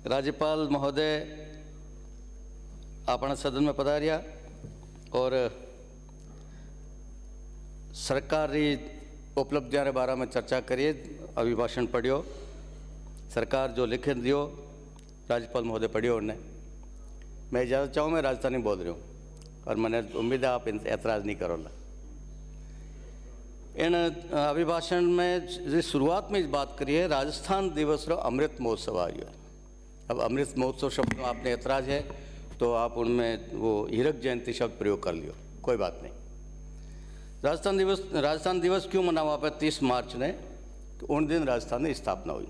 राज्यपाल महोदय अपना सदन में पधारिया और सरकारी उपलब्धियों के बारे में चर्चा करिए। अभिभाषण पढ़ियो, सरकार जो लिखित दियो राज्यपाल महोदय पढ़ियो उन्हें। मैं इजाज़त चाहूँ, मैं राजस्थानी बोल रही हूँ और मैंने उम्मीद है आप एतराज़ नहीं करोगे। इन अभिभाषण में शुरुआत में इस बात करिए राजस्थान दिवस रो अमृत महोत्सव आयो है। अब अमृत महोत्सव शब्द में आपने एतराज़ है तो आप उनमें वो हीरक जयंती शब्द प्रयोग कर लियो, कोई बात नहीं। राजस्थान दिवस क्यों मनावा पे 30 मार्च ने? उन दिन राजस्थान की स्थापना हुई।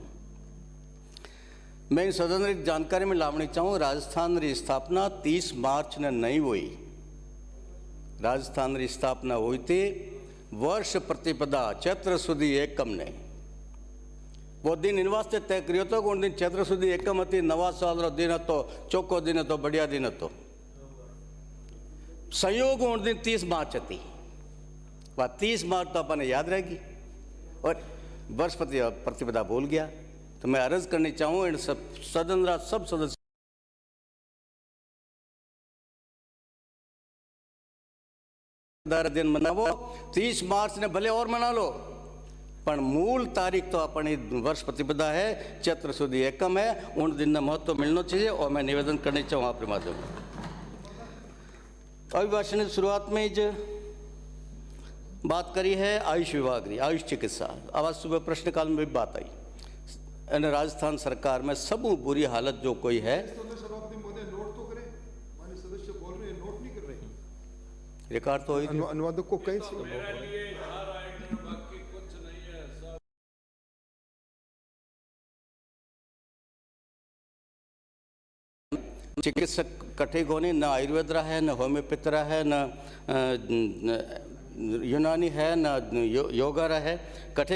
मैं इन सदन की जानकारी में लावनी चाहूँ, राजस्थान की स्थापना 30 मार्च ने नहीं हुई। राजस्थान की स्थापना हुई थी वर्ष प्रतिपदा चैत्र सुधी एकम ने। वो दिन इन वास्ते तय करियो तो उन दिन चैत्र सुधी एकम थी, नवा साल रो दिन तो चौको दिन तो बढ़िया दिन तो संयोग उन दिन 30 मार्च थी। वह 30 मार्च तो अपन याद रहेगी और वर्ष प्रतिपदा भूल गया। तो मैं अर्ज करनी चाहूँ इन सदन रा सब सदस्य दिन मनावो। 30 मार्च ने भले और मना लो पर मूल तारीख तो अपनी वर्ष प्रतिपदा है, चैत्र सुधी एकम है। उन दिन महत्व मिलना चाहिए और मैं निवेदन करनी चाहूँ आपके माध्यम में। अभिभाषण की शुरुआत में ही बात करी है आयुष विभाग की, आयुष चिकित्सा। आज सुबह प्रश्नकाल में भी बात आई। राजस्थान सरकार में सब बुरी हालत जो कोई है, रिकॉर्ड तो अनुवादक को कहीं चिकित्सक कठे कोनी, न आयुर्वेद रहा है, न होम्योपैथ रहा है, न यूनानी है, न योगा रहा है। कठे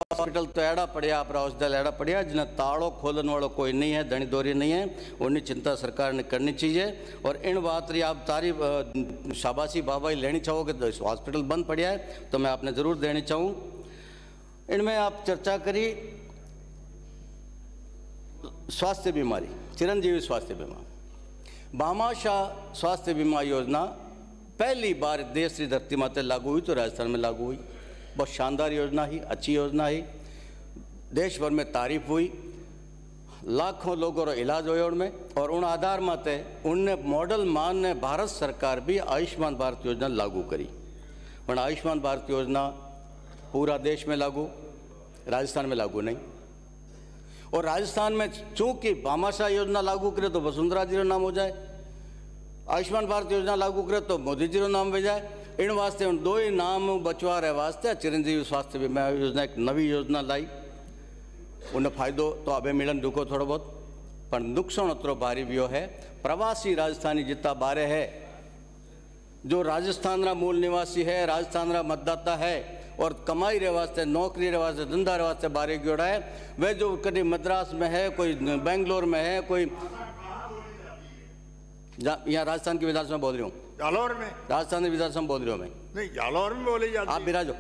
हॉस्पिटल तो एड़ा पड़िया, आप हॉस्पिटल एड़ा पड़िया जिन्हें ताड़ो खोलन वालों कोई नहीं है, धनी दोरी नहीं है। उनकी चिंता सरकार ने करनी चाहिए। और इन बात रही आप तारीफ शाबाशी बाबाई लेनी चाहोगे तो हॉस्पिटल बंद पड़िया है तो मैं आपने ज़रूर देनी चाहूँ। इनमें आप चर्चा करी स्वास्थ्य बीमारी, चिरंजीवी स्वास्थ्य बीमा, भामाशाह स्वास्थ्य बीमा योजना पहली बार देश की धरती माते लागू हुई तो राजस्थान में लागू हुई। बहुत शानदार योजना ही, अच्छी योजना ही, देश भर में तारीफ हुई, लाखों लोगों का इलाज हुए उनमें। और उन आधार माते उनने मॉडल मान ने भारत सरकार भी आयुष्मान भारत योजना लागू करी। पर आयुष्मान भारत योजना पूरा देश में लागू, राजस्थान में लागू नहीं। और राजस्थान में चूंकि भामाशाह योजना लागू करे तो वसुंधरा जी का नाम हो जाए, आयुष्मान भारत योजना लागू करे तो मोदी जी का नाम हो जाए। इन वास्ते उन दो ही नाम बचवा रहे वास्ते चिरंजीवी स्वास्थ्य बीमा योजना एक नवी योजना लाई। उन्हें फायदो तो अबे मिलन दुखो थोड़ा बहुत, पर नुकसान उतरो भारी भी है। प्रवासी राजस्थानी जितना बारे है जो राजस्थान रा मूल निवासी है, राजस्थान रा मतदाता है और कमाई रे वास्ते, नौकरी रे वास्ते, धंधा रे वास्ते बारे जोड़ा है, वे जो कभी मद्रास में है, कोई बेंगलोर में है, कोई यहाँ राजस्थान की विधानसभा बोल रही हूँ, जालौर में, राजस्थान की विधानसभा बोल रही हूँ मैं। नहीं, जालौर में बोली जाती है। आप बिराजो,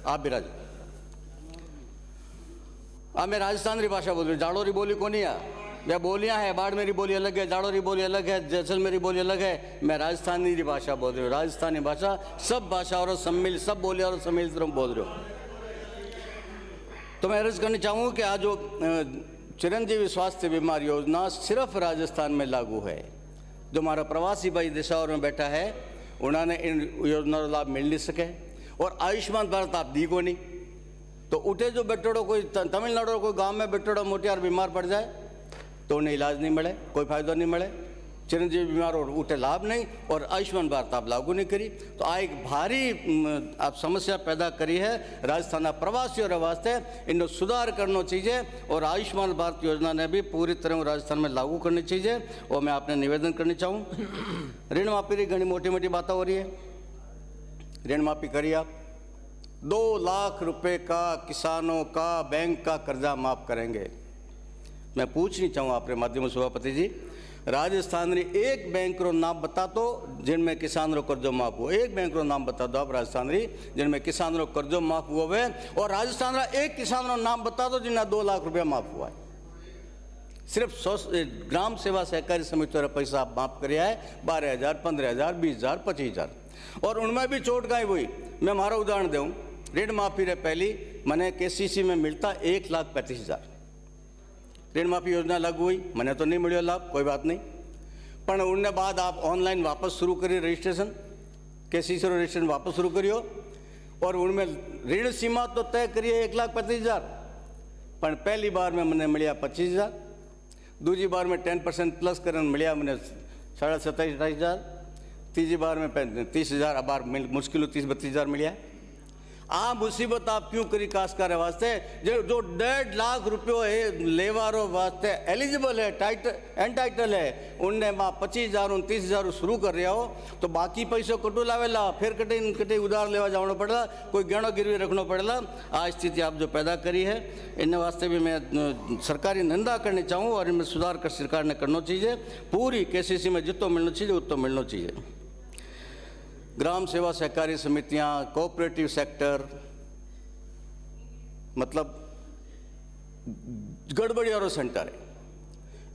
आप बिराजो। अब मैं राजस्थान की भाषा बोल रही हूँ, जालोरी बोली को नहीं है। मैं बोलियाँ है, बाड़मेरी बोली अलग है, जालोरी बोली अलग है, जैसलमेरी बोली अलग है। मैं राजस्थानी की भाषा बोल रही हूँ। राजस्थानी भाषा सब भाषा और सम्मिलित, सब बोलिया और सम्मिलित बोल रहे हो। तो मैं अर्ज करनी चाहूँ कि आज जो चिरंजीवी स्वास्थ्य बीमा योजना सिर्फ राजस्थान में लागू है। जो हमारा प्रवासी भाई दिशाओं में बैठा है उन्होंने इन योजना का लाभ मिल नहीं सके। और आयुष्मान भारत आप दी को नहीं तो उठे जो बैठोड़ो कोई तमिलनाडु कोई गांव में बैठोड़ो मोटियार बीमार पड़ जाए तो उन्हें इलाज नहीं मिले, कोई फायदा नहीं मिले। चिरंजीवी बीमार और उठे लाभ नहीं और आयुष्मान भारत आप लागू नहीं करी तो आ एक भारी आप समस्या पैदा करी है राजस्थान प्रवासियों के वास्ते। इनको सुधार करना चाहिए और आयुष्मान भारत योजना ने भी पूरी तरह राजस्थान में लागू करनी चाहिए। और मैं आपने निवेदन करनी चाहूँ, ऋण माफी की घनी मोटी मोटी बातें हो रही है। ऋण माफी करिए आप, 2 लाख रुपए का किसानों का बैंक का कर्जा माफ करेंगे। मैं पूछनी चाहूँ आपके माध्यम से सभापति जी, राजस्थान री एक बैंक रो नाम बता दो जिनमें किसान रो कर्जो माफ हुआ। एक बैंक रो नाम बता दो आप राजस्थान री जिनमें किसान रो कर्जो माफ हुआ है, और राजस्थान रा एक किसान रो नाम बता दो जिन्हें 2 लाख रुपया माफ हुआ है। सिर्फ 100 ग्राम सेवा सहकारी समिति रा पैसा आप माफ कराया है 12,000, 15,000, 20,000, 25,000, और उनमें भी चोट गई हुई। मैं हमारा उदाहरण दूँ, ऋण माफी रे पहली मैंने KCC में मिलता 1,35,000। ऋण माफी योजना लागू हुई, मैंने तो नहीं मिलो लाभ, कोई बात नहीं, पर उनने बाद आप ऑनलाइन वापस शुरू करिए रजिस्ट्रेशन, KCC रजिस्ट्रेशन वापस शुरू करियो, और उनमें ऋण सीमा तो तय करिए 1,35,000, पर पहली बार में मैंने मिलिया 25,000, दूसरी बार में 10% प्लस करन मिलिया मैंने 27,000, तीसरी बार में 30,000, अब बार मुश्किल 30-32,000 मिलिया। आ मुसीबत आप क्यों करी काश्तकार वास्ते जो 1.5 लाख रुपयो है लेवारो वास्ते एलिजिबल है, एंटाइटल है, उनने मां 25,000 और 30,000 शुरू कर रहा हो तो बाकी पैसों कटू लावेला, फिर कटे उधार लेवा जाना पड़ेगा, कोई गहनो गिरवी रखना पड़ेगा। आ स्थिति आप जो पैदा करी है इन वास्ते भी मैं सरकारी निंदा करनी चाहूँ, और इनमें सुधार कर सरकार ने करना चाहिए। पूरी KCC में जितो मिलना चाहिए उतो मिलना चाहिए। ग्राम सेवा सहकारी समितियां, कोऑपरेटिव सेक्टर, मतलब गड़बड़ी वालों सेंटर है।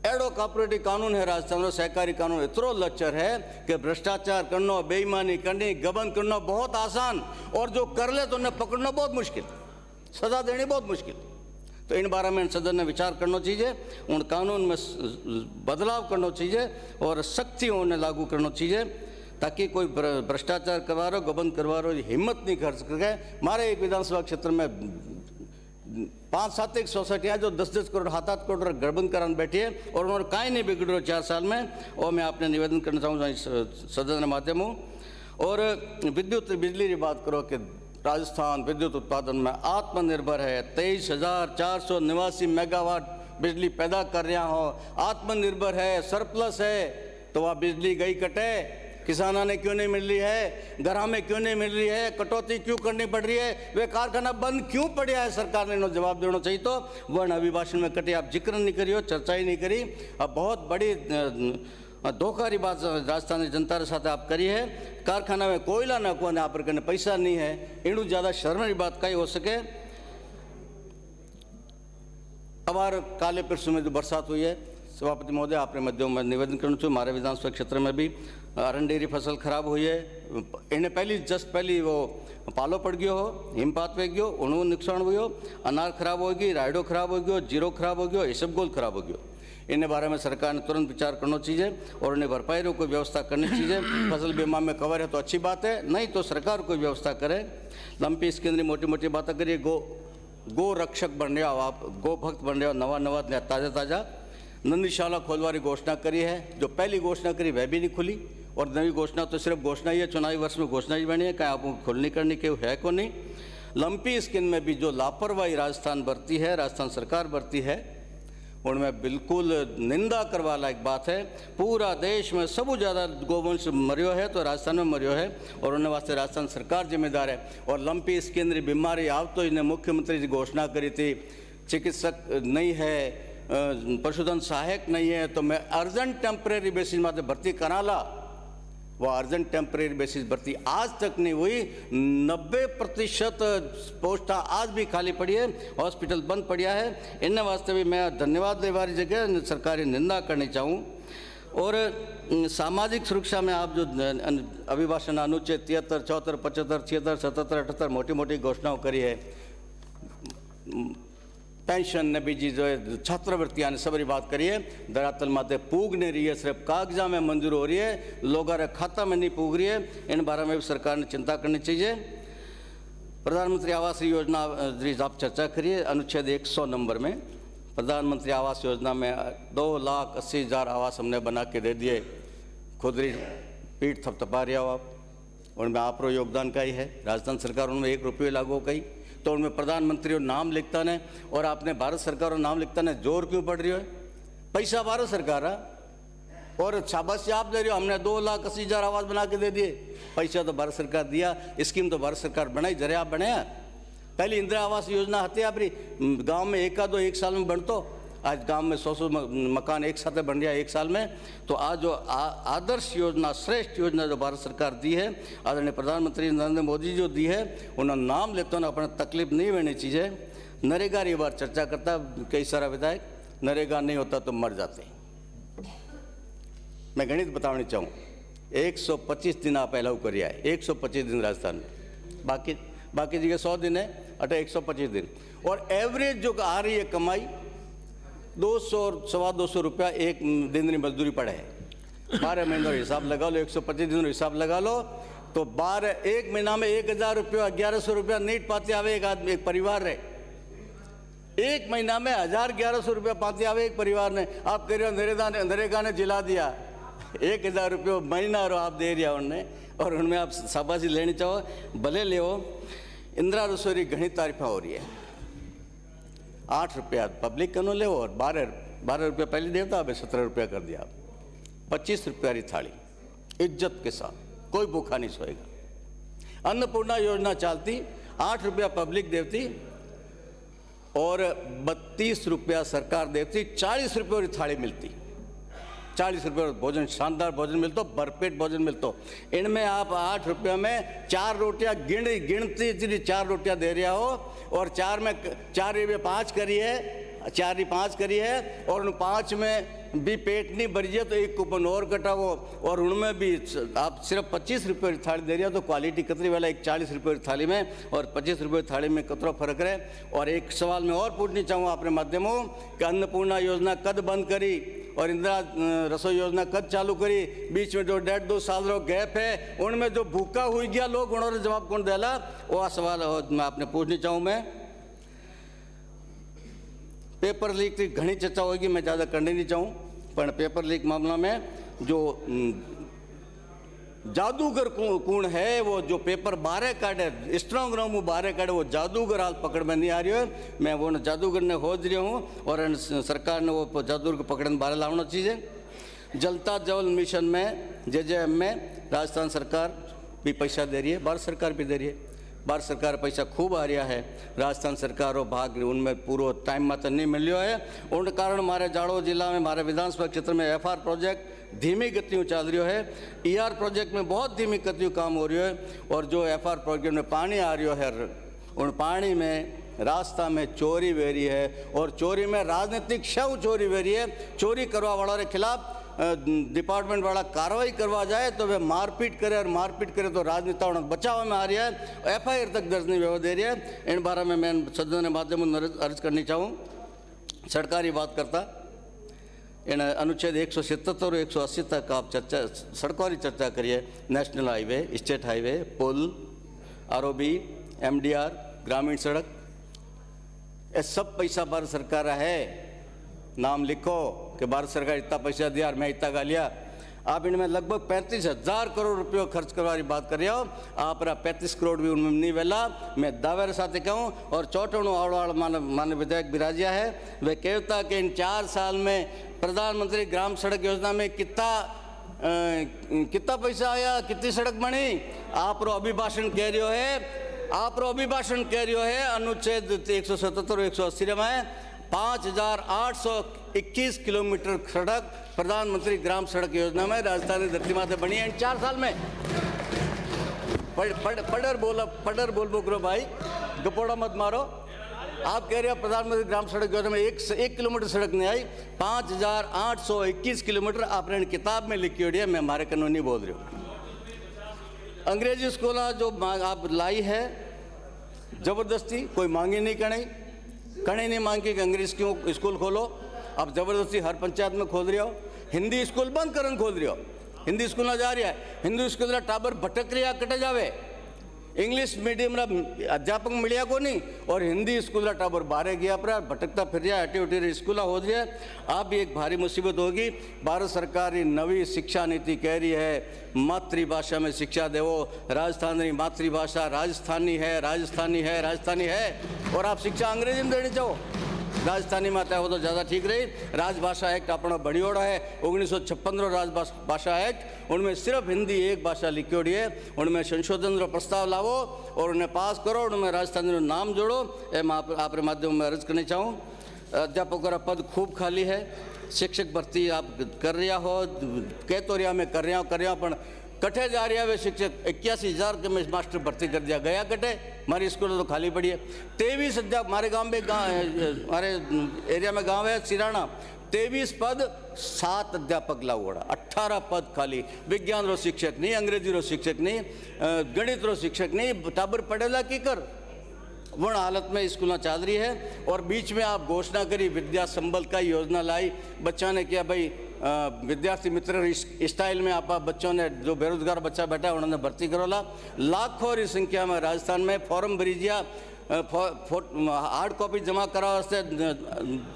एडो कोऑपरेटिव कानून है राजस्थान में, सहकारी कानून इतरो लच्चर है कि भ्रष्टाचार करना, बेईमानी करनी, गबन करना बहुत आसान, और जो कर ले तो उन्हें पकड़ना बहुत मुश्किल, सजा देनी बहुत मुश्किल। तो इन बारे में सदन ने विचार करना चाहिए, उन कानून में बदलाव करना चाहिए और सख्ती उन्हें लागू करना चाहिए, ताकि कोई भ्रष्टाचार करवा रहा, गबन करवा रहा हिम्मत नहीं कर सके। हमारे एक विधानसभा क्षेत्र में 5-7 एक सोसाइटियाँ जो 10-10 करोड़ 7-8 करोड़ गड़बन कराने बैठी है, और उन्होंने कहीं नहीं बिगड़ो 4 साल में। और मैं आपने निवेदन करना चाहूँगा इस सदन के माध्यम हूँ। और विद्युत बिजली की बात करो कि राजस्थान विद्युत उत्पादन में आत्मनिर्भर है, 23,489 मेगावाट बिजली पैदा कर रहा हो, आत्मनिर्भर है, सरप्लस है, तो वह बिजली गई कटे, किसानों ने क्यों नहीं मिल रही है, घरों में क्यों नहीं मिल रही है, कटौती क्यों करनी पड़ रही है, वे कारखाना बंद क्यों पड़ा है, सरकार ने जवाब देना चाहिए। तो वर्ण अभिभाषण में कटे आप जिक्र नहीं करियो, चर्चा ही नहीं करी। अब बहुत बड़ी धोखारी बात राजस्थान की जनता के साथ आप करी है। कारखाना में कोयला न को आप कने पैसा नहीं है, इनू ज़्यादा शर्म की बात कहीं हो सके। अब काले परसों में जो बरसात हुई है, सभापति महोदय आपने मध्यों में निवेदन करना चाहिए, हमारे विधानसभा क्षेत्र में भी अरंडेरी फसल खराब हुई है। इन्हें पहली वो पालो पड़ गयो हो, हिमपात पे गयो, उन्होंने नुकसान हुई, अनार खराब होगी, रायडो खराब हो गयो, जीरो खराब हो गयो, इसबगोल खराब हो गयो। इन बारे में सरकार ने तुरंत विचार करना चाहिए और उन्हें भरपाई को व्यवस्था करनी चाहिए। फसल बीमा में कवर है तो अच्छी बात है, नहीं तो सरकार कोई व्यवस्था करे। लंपी इसके अंदर मोटी मोटी बातें करिए। गो रक्षक बन रहे हो आप, गो भक्त बन रहे हो, नवा ताज़ा नंदीशाला खोलवारी घोषणा करी है। जो पहली घोषणा करी वह भी नहीं खुली, और नई घोषणा तो सिर्फ घोषणा ही है, चुनावी वर्ष में घोषणा ही बनी है, कहीं आपको खुलनी करनी के है को नहीं। लंपी स्किन में भी जो लापरवाही राजस्थान बरती है, राजस्थान सरकार बरती है, उनमें बिल्कुल निंदा करवा लायक बात है। पूरा देश में सबसे ज़्यादा गोवंश मरियो है तो राजस्थान में मरियो है, और उन्हें वास्ते राजस्थान सरकार जिम्मेदार है। और लंपी स्किन बीमारी आप तो इन्हें मुख्यमंत्री जी घोषणा करी थी, चिकित्सक नहीं है, पशुधन सहायक नहीं है, तो मैं अर्जेंट टेम्परेरी बेसिस में भर्ती करा ला। वो अर्जेंट टेम्परेरी बेसिस भर्ती आज तक नहीं हुई। 90% पोस्टा आज भी खाली पड़ी है, हॉस्पिटल बंद पड़ा है। इन वास्ते भी मैं धन्यवाद देने वाली जगह सरकारी निंदा करनी चाहूँ। और सामाजिक सुरक्षा में आप जो अभिभाषण अनुच्छेद 73, 74, 75, 76, 77, 78 मोटी मोटी घोषणाओं करी है, पेंशन ने बीजी जो है, छात्रवृत्तियाँ ने सबरी बात करिए, धरातल माते पूग नहीं रही है, सिर्फ कागजा में मंजूर हो रही है, लोगों के खाता में नहीं पूग रही है। इन बारे में भी सरकार ने चिंता करनी चाहिए। प्रधानमंत्री आवास योजना आप चर्चा करिए। अनुच्छेद 100 नंबर में प्रधानमंत्री आवास योजना में 2,80,000 आवास हमने बना के दे दिए। खुदरी पीठ थपथपा रहा हो आप, उनमें आपरो योगदान का ही है। राजस्थान सरकार उनमें 1 रुपये लागू कही तो उनमें प्रधानमंत्री नाम लिखता ने, और आपने भारत सरकार और नाम लिखता ने, जोर क्यों पड़ रही है? पैसा भारत सरकार है और शाबाशी आप दे रहे हो। हमने 2,80,000 आवास बना के दे दिए, पैसा तो भारत सरकार दिया, स्कीम तो भारत सरकार बनाई, जरे आप बनाया। पहली इंदिरा आवास योजना हती आपरी गांव में 1 साल में बन तो आज गांव में 100 मकान एक साथ बन रहा है एक साल में। तो आज जो आदर्श योजना, श्रेष्ठ योजना जो भारत सरकार दी है, आदरणीय प्रधानमंत्री नरेंद्र मोदी जो दी है, उन्होंने नाम लेते हैं अपना तकलीफ नहीं होनी चाहिए। नरेगा की बार चर्चा करता कई सारा विधायक, नरेगा नहीं होता तो मर जाते। मैं गणित बताने चाहूँ, 125 दिन आप अलाउ करिए, 125 दिन राजस्थान में, बाकी जगह 100 दिन है, अटे 125 दिन। और एवरेज जो आ रही है कमाई 200 और 225 रुपया एक दिन की मजदूरी पड़े है। 12 महीनों हिसाब लगा लो, 125 दिन हिसाब लगा लो, तो 12 एक महीना में 1000 रुपया, 1100 रुपया नीट पाते आवे एक आदमी, एक परिवार रहे। एक महीना में 1000-1100 रुपया पाते आवे एक परिवार ने। आप कह रहे हो नरेगा ने जिला दिया, 1000 रुपये महीना रो आप दे रहा उनने, और उनमें आप शाबाशी लेनी चाहो, भले ले। इंदिरा रसोई घनी तारीफा हो रही है, 8 रुपया पब्लिक कनो ले, और 12 रुपया पहले देता, अब 17 रुपया कर दिया। 25 रुपया की थाली इज्जत के साथ, कोई भूखा नहीं सोएगा। अन्नपूर्णा योजना चलती, 8 रुपया पब्लिक देती और 32 रुपया सरकार देती, 40 रुपये की थाली मिलती, 40 रुपये भोजन, शानदार भोजन मिलता, भरपेट भोजन मिलता। इनमें आप 8 रुपये में 4 रोटियां गिनती इतनी 4 रोटियां दे रहा हो, और 4 में 4 रुपये 5 करी है, 4 ही 5 करी है, और उन 5 में भी पेट नहीं भरी है तो एक कूपन और कटा हो, और उनमें भी आप सिर्फ 25 रुपये की थाली दे रहे हो, तो क्वालिटी कतरी वाला एक 40 रुपये की थाली में और 25 रुपये की थाली में कतरा फर्क है। और एक सवाल मैं और पूछनी चाहूँ अपने माध्यमों कि अन्नपूर्णा योजना कद बंद करी और इंदिरा रसोई योजना कद चालू करी? बीच में जो 1.5-2 साल रो गैप है, उनमें जो भूखा हुई गया लोग, उन्होंने जवाब कौन दिला, वो सवाल मैं आपने पूछनी चाहूँ। मैं पेपर लीक की घनी चर्चा होगी, मैं ज़्यादा करनी नहीं चाहूँ, पर पेपर लीक मामला में जो जादूगर कौन है, वो जो पेपर बाहर काटे, स्ट्रॉन्ग रूम बाहर काटे, वो जादूगर हाल पकड़ में नहीं आ रही है। मैं वो जादूगर ने खोज रही हूँ, और सरकार ने वो जादूगर को पकड़ने बाहर लाना चाहिए। जलता जल मिशन में JJM में राजस्थान सरकार भी पैसा दे रही है, भारत सरकार भी दे रही है। भारत सरकार पैसा खूब आ रहा है, राजस्थान सरकार और भाग उनमें पूरा टाइम में तो नहीं मिल रहा है। उन कारण हमारे जाड़ो जिला में, हमारे विधानसभा क्षेत्र में FR प्रोजेक्ट धीमी गतियों चल रही है, ER प्रोजेक्ट में बहुत धीमी गतियों काम हो रही है। और जो FR प्रोजेक्ट में पानी आ रही है, उन पानी में रास्ता में चोरी वेरी है, और चोरी में राजनीतिक शव चोरी वेरी है। चोरी करवा वालों के खिलाफ डिपार्टमेंट वाला कार्रवाई करवा जाए तो वे मारपीट करे, और मारपीट करे तो राजनेताओं बचाव में आ रही है, FIR तक दर्ज नहीं व्यवस्था दे रही है। इन बारे में मैं सदन के माध्यम में अर्ज करनी चाहूँ। सरकारी बात करता इन अनुच्छेद 177 और 180 तक आप चर्चा, सड़कों की चर्चा करिए। नेशनल हाईवे, स्टेट हाईवे, पुल, ROB, MDR, ग्रामीण सड़क, ये सब पैसा भारत सरकार है। नाम लिखो कि भारत सरकार इतना पैसा दिया और मैं इतना गा लिया। आप इनमें लगभग 35,000 करोड़ रुपये खर्च करवाने की बात कर रहे हो, आप 35 करोड़ भी उनमें नहीं वेला। मैं दावे साथ कहूँ, और चौटों आवड़ मानव विधायक बिराजिया है, वे कहता कि इन 4 साल में प्रधानमंत्री ग्राम सड़क योजना में कितना पैसा आया, कितनी सड़क बनी। आप रो अभिभाषण कह रहे हो है, आप रो अभिभाषण कह रहे हो है, अनुच्छेद 177 और 180 में 5,821 किलोमीटर सड़क प्रधानमंत्री ग्राम सड़क योजना में राजस्थानी धरती माते बनी है इन 4 साल में। पढ़र बोल बोकरो भाई, गपोड़ा मत मारो। आप कह रहे हो प्रधानमंत्री ग्राम सड़क योजना में 1 किलोमीटर सड़क नहीं आई, 5,821 किलोमीटर आपने किताब में लिखी हुई है, मैं हमारे कानून नहीं बोल रही हूँ। अंग्रेजी स्कूल जो आप लाई है जबरदस्ती, कोई मांगी नहीं कहीं नहीं मांगी कि अंग्रेजी क्यों स्कूल खोलो, आप जबरदस्ती हर पंचायत में खोल रहे हो। हिंदी स्कूल बंद करन खोल रहे हो, हिंदी स्कूल ना जा रहा है, हिंदी स्कूल टाबर भटक रहा कटे जावे, इंग्लिश मीडियम अध्यापक मिलिया को नहीं, और हिंदी स्कूल टाबर बाहर गया पर भटकता फिर रहा, हटी उठी स्कूल हो रही है। अब भी एक भारी मुसीबत होगी। भारत सरकार की नवी शिक्षा नीति कह रही है मातृभाषा में शिक्षा देवो, राजस्थानी मातृभाषा राजस्थानी है, राजस्थानी है, राजस्थानी है, और आप शिक्षा अंग्रेजी में देनी चाहो, राजस्थानी में आता है वो तो ज़्यादा ठीक रही। राजभाषा एक्ट अपना बड़ियोड़ा है, 1956 राजभाषा एक्ट, उनमें सिर्फ हिंदी एक भाषा लिखी हुई है, उनमें संशोधन का प्रस्ताव लावो और उन्हें पास करो, उनमें राजस्थानी नाम जोड़ो। मैं आप माध्यम में अर्ज करना चाहूँ। अध्यापकों का पद खूब खाली है। शिक्षक भर्ती आप कर रहा हो, कह तो रहा मैं कर रहा हूँ पर कटे जा रहा है। शिक्षक 81,000 के में मास्टर भर्ती कर दिया गया कटे, हमारी स्कूल तो खाली पड़ी है। 23 अध्यापक हमारे गांव में, हमारे एरिया में गांव है सिराना, 23 पद 7 अध्यापक लागू होड़ा, 18 पद खाली। विज्ञान रो शिक्षक नहीं, अंग्रेजी रो शिक्षक नहीं, गणित रो शिक्षक नहीं, टाबर पढ़ेला की कर वण हालत में स्कूल चल रही है। और बीच में आप घोषणा करी विद्या संबल का योजना लाई, बच्चा ने किया भाई विद्यार्थी मित्र स्टाइल में आप बच्चों ने जो बेरोजगार बच्चा बैठा है उन्होंने भर्ती करोला। लाखों की संख्या में राजस्थान में फॉर्म भरीजिया, हार्ड कॉपी जमा करावा से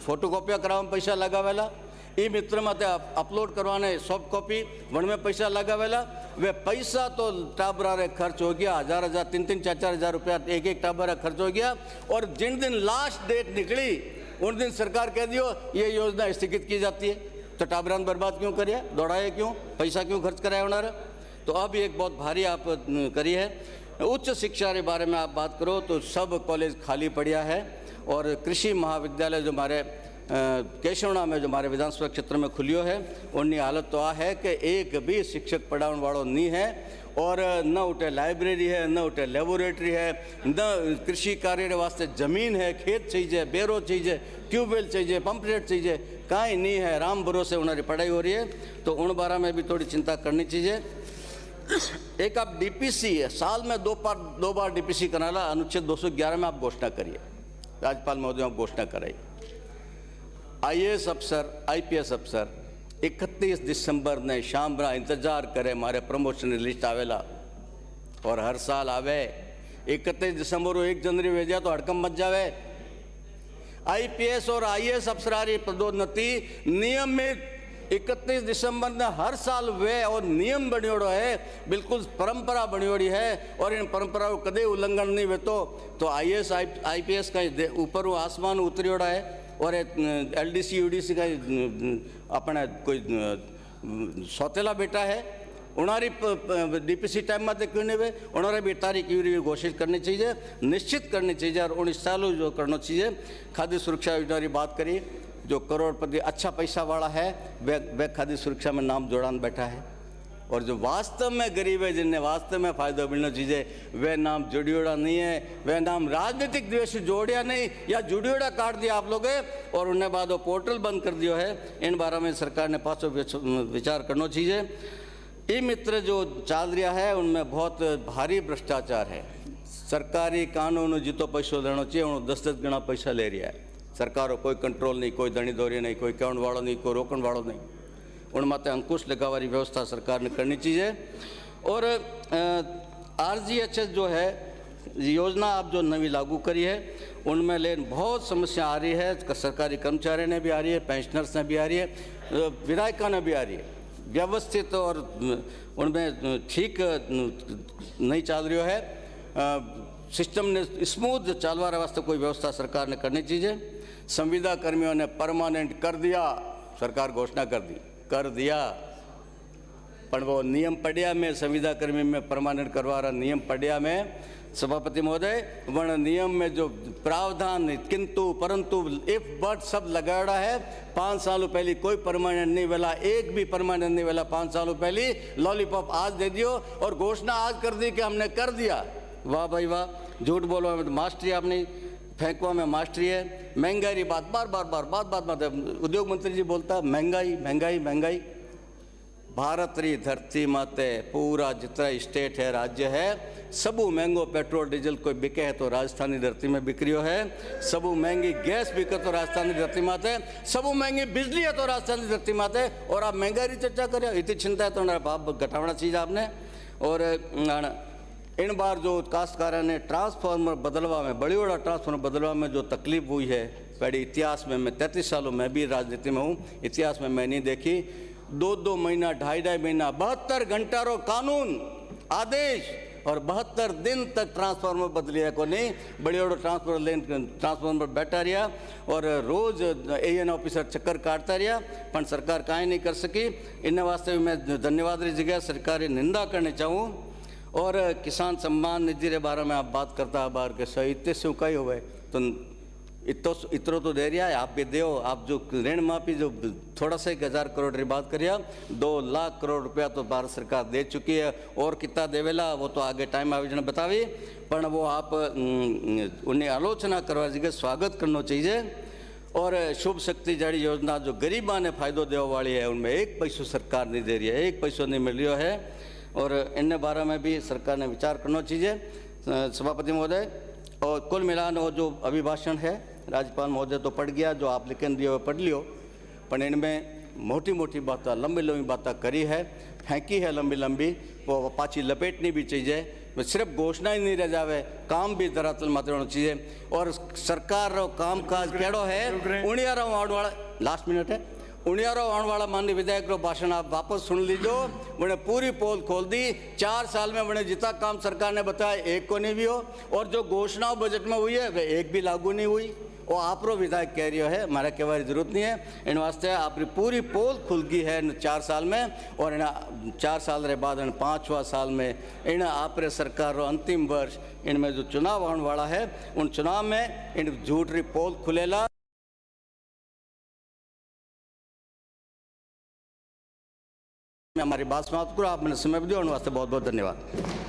फोटो कॉपियाँ करावा में पैसा लगावेला, ई मित्र में अपलोड करवाने सॉफ्ट कॉपी वन में पैसा लगावेला। वे पैसा तो टाबरा रे खर्च हो गया, 1,000 3,000 4,000 रुपया एक टाबरा खर्च हो गया। और जिन दिन लास्ट डेट निकली उन दिन सरकार कह दियो ये योजना स्थगित की जाती है, तो टाबरान बर्बाद क्यों करिए, दौड़ाए क्यों, पैसा क्यों खर्च कराया उन्होंने। तो अब एक बहुत भारी आप करी है। उच्च शिक्षा के बारे में आप बात करो तो सब कॉलेज खाली पड़ा है। और कृषि महाविद्यालय जो हमारे केशवना में जो हमारे विधानसभा क्षेत्र में खुलियो है, उनकी हालत तो आ है कि एक भी शिक्षक पढ़ाने वालों नहीं है। और न उठे लाइब्रेरी है, न उठे लेबोरेटरी है, न कृषि कार्य वास्ते ज़मीन है, खेत चाहिए, बेरो चाहिए, ट्यूबवेल चाहिए, पंपलेट चाहिए, कहीं नहीं है। राम भरोसे उन्होंने पढ़ाई हो रही है, तो उन बारे में भी थोड़ी चिंता करनी चाहिए। एक आप डीपीसी है, साल में दो बार डीपीसी कराना, अनुच्छेद 211 में आप घोषणा करिए, राज्यपाल महोदय आप घोषणा कराइए। IAS अफसर, IPS अफसर 31 दिसंबर ने शाम बड़ा इंतजार करे मारे प्रमोशन लिस्ट आवेला, और हर साल आवे 31 दिसंबर को 1 जनवरी भेजा तो हड़कम मच जावे। IPS और IAS अफसरारी पदोन्नति नियमित 31 दिसंबर ने हर साल वे और नियम बनियोड़ो है, बिल्कुल परंपरा बनियोड़ी है। और इन परंपरा को कदे उल्लंघन नहीं वे तो IAS IPS का ऊपर वो आसमान उतरियोड़ा है। और LDC UDC का अपने कोई सौतेला बेटा है, उनारी DPC टाइम में क्यों नहीं वे, उन्होंने भी तारीख घोषित करनी चाहिए, निश्चित करनी चाहिए। और 19 सालों जो करना चाहिए। खाद्य सुरक्षा योजना की बात करिए, जो करोड़पति अच्छा पैसा वाला है वे खाद्य सुरक्षा में नाम जोड़ान बैठा है। और जो वास्तव में गरीब है, जिन्हें वास्तव में फ़ायदा मिलना चाहिए, वे नाम जुड़ियोड़ा नहीं है, वे नाम राजनीतिक द्वेष जोड़िया नहीं या जुड़ियोड़ा काट दिया आप लोग। और उन्हें बाद वो पोर्टल बंद कर दियो है। इन बारे में सरकार ने पाँचों विचार करना चाहिए। ये मित्र जो चल रहा है उनमें बहुत भारी भ्रष्टाचार है। सरकारी कानून जितो पैसो लेना चाहिए उन्होंने 10-10 गुना पैसा ले रहा है। सरकार कोई कंट्रोल नहीं, कोई धनी दौरी नहीं, कोई कहने वालों नहीं, कोई रोकने वालों नहीं। उन माते अंकुश लगावारी व्यवस्था सरकार ने करनी चाहिए। और RGHS जो है योजना आप जो नवी लागू करी है उनमें लेकिन बहुत समस्या आ रही है। सरकारी कर्मचारी ने भी आ रही है, पेंशनर्स ने भी आ रही है, विधायिका ने भी आ रही है। व्यवस्थित और उनमें ठीक नहीं चल रही है। सिस्टम ने स्मूथ चलवा वास्ते कोई व्यवस्था सरकार ने करनी चाहिए। संविदा कर्मियों ने परमानेंट कर दिया, सरकार घोषणा कर दिया पर वो नियम पढ़िया में संविदा कर्मी में परमानेंट करवा रहा नियम पढ़िया में सभापति महोदय वर्ण नियम में जो प्रावधान किंतु परंतु इफ बट सब लगाड़ा है। 5 सालों पहले कोई परमानेंट नहीं वेला, एक भी परमानेंट नहीं वेला। 5 सालों पहले लॉलीपॉप आज दे दियो और घोषणा आज कर दी कि हमने कर दिया। वाह भाई वाह, झूठ बोलो में तो मास्टरी आपने फेंकवा में मास्टरी है। महंगाई की बात बार उद्योग मंत्री जी बोलता महंगाई महंगाई महंगाई। भारत री धरती माते पूरा जितना स्टेट है राज्य है सबू महंगो पेट्रोल डीजल कोई बिके है तो राजस्थानी धरती में बिक्रियो है। सबू महंगी गैस बिके तो राजस्थानी धरती माते, सबू महंगी बिजली है तो राजस्थानी धरती माते। और आप महंगाई की चर्चा करियो, इतनी चिंता है तो भाव घटावना चाहिए आपने। और इन बार जो काश्तकारों ने ट्रांसफार्मर बदलवा में बड़ी बड़ा ट्रांसफार्मर बदलवा में जो तकलीफ हुई है पहले इतिहास में, मैं 33 सालों में भी राजनीति में हूँ, इतिहास में मैं नहीं देखी। 2-2 महीना 2.5 महीना 72 घंटा रो कानून आदेश और 72 दिन तक ट्रांसफार्मर बदली है को नहीं। बड़ी बड़ो ट्रांसफार्मर बैठा रहा और रोज AN ऑफिसर चक्कर काटता रहा पर सरकार कहीं नहीं कर सकी। इन वास्ते भी मैं धन्यवाद की जगह सरकार की निंदा करनी चाहूँ। और किसान सम्मान निधि के बारे में आप बात करता है बार के साहित्य से कई हुए तो इतरो तो दे रहा है, आप भी दो। आप जो ऋण माफी जो थोड़ा सा 1,000 करोड़ की बात करिए, 2 लाख करोड़ रुपया तो भारत सरकार दे चुकी है। और कितना देवेला वो तो आगे टाइम आयोजन बतावी, पर वो आप उन्हें आलोचना करवा चाहिए, स्वागत करना चाहिए। और शुभ शक्ति जड़ी योजना जो गरीबा ने फायदो देने वाली है, उनमें 1 पैसों सरकार नहीं दे रही है, 1 पैसों नहीं मिल रहा है। और इन बारे में भी सरकार ने विचार करना चाहिए। सभापति महोदय, और कुल मिलान वो जो अभिभाषण है राज्यपाल महोदय तो पढ़ गया, जो आप लिखन दियो पढ़ लियो, पर इनमें मोटी मोटी बातें लंबी लंबी बातें करी है, फेंकी है लंबी लंबी, वो पाची लपेटनी भी चाहिए। सिर्फ घोषणा ही नहीं रह जावे, काम भी धरातल मात्र होना चाहिए। और सरकार रो काम काज केड़ो है, उणियारो आने वाला लास्ट मिनट है, उणियारो आने वाला माननीय विधायक रो भाषण आप वापस सुन लीजो। उन्हें पूरी पोल खोल दी, 4 साल में उन्हें जितना काम सरकार ने बताया 1 को नहीं भी हो, और जो घोषणा बजट में हुई है वह 1 भी लागू नहीं हुई। वो आप रो विधायक कह रही है, हमारा कहने की जरूरत नहीं है। इन वास्ते आपकी पूरी पोल खुल गई है इन 4 साल में, और इन 4 साल रे बाद इन 5वां साल में इन आप रे सरकार रो अंतिम वर्ष इनमें जो चुनाव आने वाला है, उन चुनाव में इन झूठ री पोल खुलेला। मैं हमारी बात समाप्त करूँ, आप मैंने समय दिया, उन वास्ते बहुत बहुत धन्यवाद।